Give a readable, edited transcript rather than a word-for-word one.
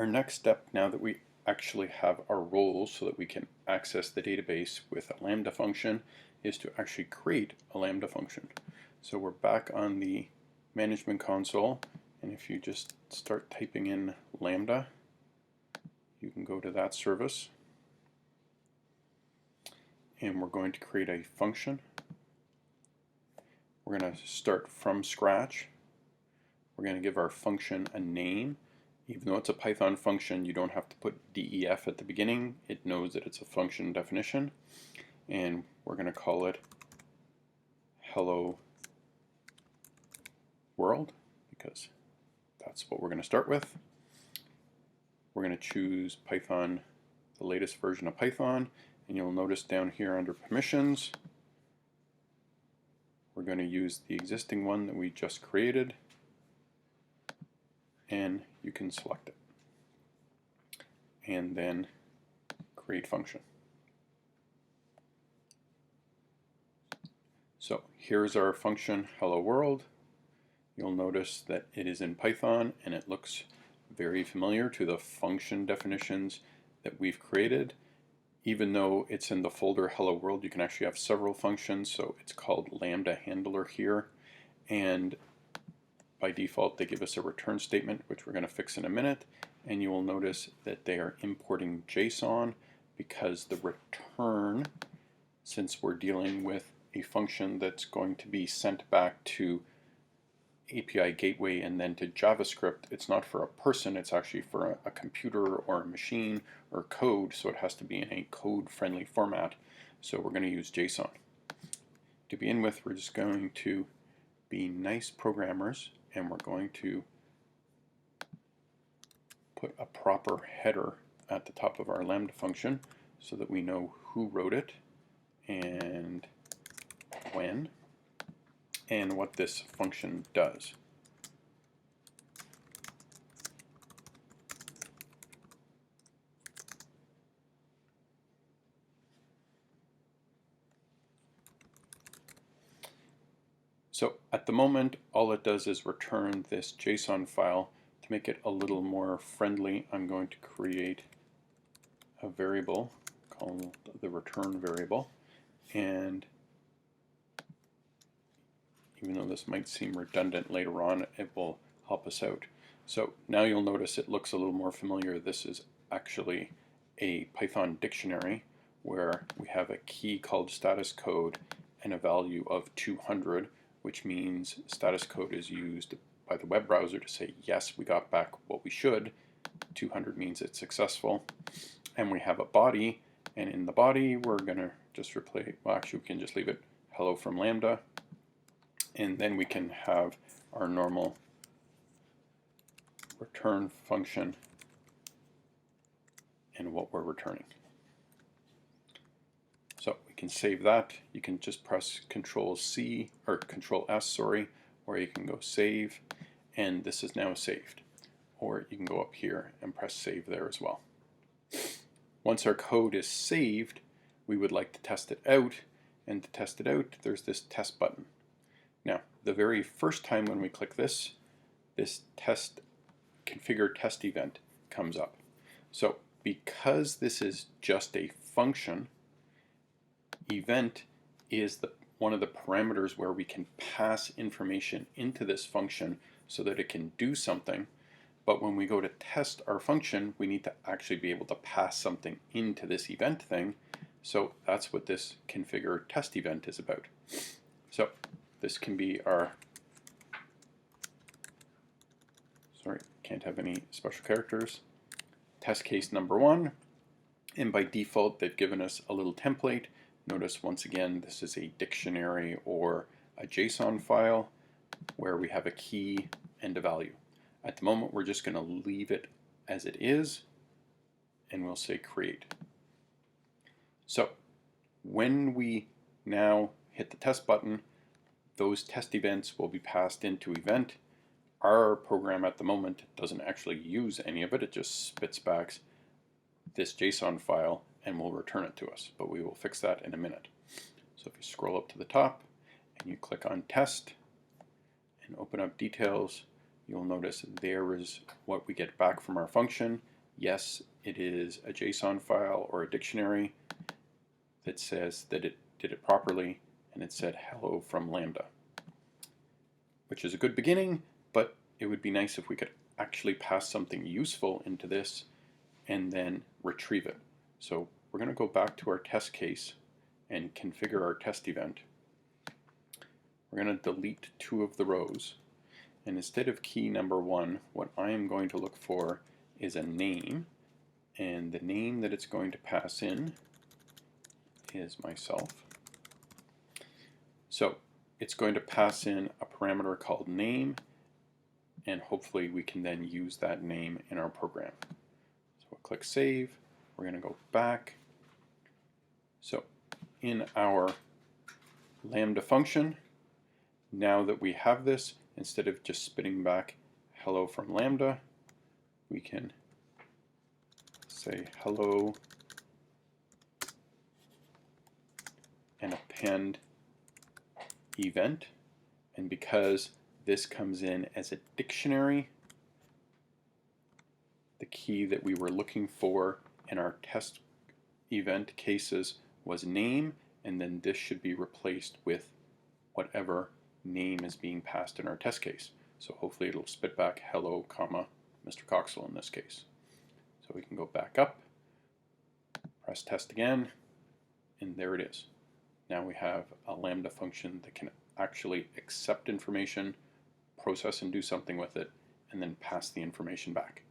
Our next step, now that we actually have our roles so that we can access the database with a Lambda function, is to actually create a Lambda function. So we're back on the management console, and if you just start typing in Lambda, you can go to that service, and we're going to create a function. We're going to start from scratch. We're going to give our function a name. Even though it's a Python function, you don't have to put def at the beginning. It knows that it's a function definition. And we're going to call it hello world, because that's what we're going to start with. We're going to choose Python, the latest version of Python, and you'll notice down here under permissions, we're going to use the existing one that we just created, and you can select it. And then create function. So here's our function hello world. You'll notice that it is in Python and it looks very familiar to the function definitions that we've created. Even though it's in the folder hello world, you can actually have several functions, so it's called Lambda handler here, and by default they give us a return statement, which we're going to fix in a minute, and you will notice that they are importing JSON because the return, since we're dealing with a function that's going to be sent back to API gateway and then to JavaScript, it's not for a person, it's actually for a computer or a machine or code, so it has to be in a code-friendly format. So we're going to use JSON. To begin with, we're just going to be nice programmers, and we're going to put a proper header at the top of our Lambda function so that we know who wrote it and when, and what this function does. So at the moment, all it does is return this JSON file. To make it a little more friendly, I'm going to create a variable called the return variable, and even though this might seem redundant later on, it will help us out. So now you'll notice it looks a little more familiar. This is actually a Python dictionary where we have a key called status code and a value of 200, which means status code is used by the web browser to say, yes, we got back what we should. 200 means it's successful. And we have a body, and in the body we're going to just replace, well, actually we can just leave it hello from Lambda, and then we can have our normal return function and what we're returning. So we can save that. You can just press Control C or Control S, sorry, or you can go save, and this is now saved. Or you can go up here and press save there as well. Once our code is saved, we would like to test it out, and to test it out, there's this test button. Now, the very first time when we click this, this test configure test event comes up. So because this is just a function, event is one of the parameters where we can pass information into this function so that it can do something. But when we go to test our function, we need to actually be able to pass something into this event thing. So that's what this configure test event is about. So this can be our, sorry, can't have any special characters, test case number 1. And by default, they've given us a little template. Notice once again, this is a dictionary or a JSON file where we have a key and a value. At the moment, we're just going to leave it as it is, and we'll say create. So when we now hit the test button, those test events will be passed into event. Our program at the moment doesn't actually use any of it. It just spits back this JSON file and will return it to us, but we will fix that in a minute. So if you scroll up to the top and you click on test and open up details, you'll notice there is what we get back from our function. Yes, it is a JSON file or a dictionary that says that it did it properly, and it said hello from Lambda, which is a good beginning, but it would be nice if we could actually pass something useful into this and then retrieve it. So we're going to go back to our test case and configure our test event. We're going to delete 2 of the rows, and instead of key number 1, what I am going to look for is a name, and the name that it's going to pass in is myself. So it's going to pass in a parameter called name, and hopefully we can then use that name in our program. So we'll click save. We're going to go back. So in our Lambda function, now that we have this, instead of just spitting back hello from Lambda, we can say hello and append event. And because this comes in as a dictionary, the key that we were looking for in our test event cases was name, and then this should be replaced with whatever name is being passed in our test case. So hopefully it'll spit back hello, comma, Mr. Coxwell in this case. So we can go back up, press test again, and there it is. Now we have a Lambda function that can actually accept information, process and do something with it, and then pass the information back.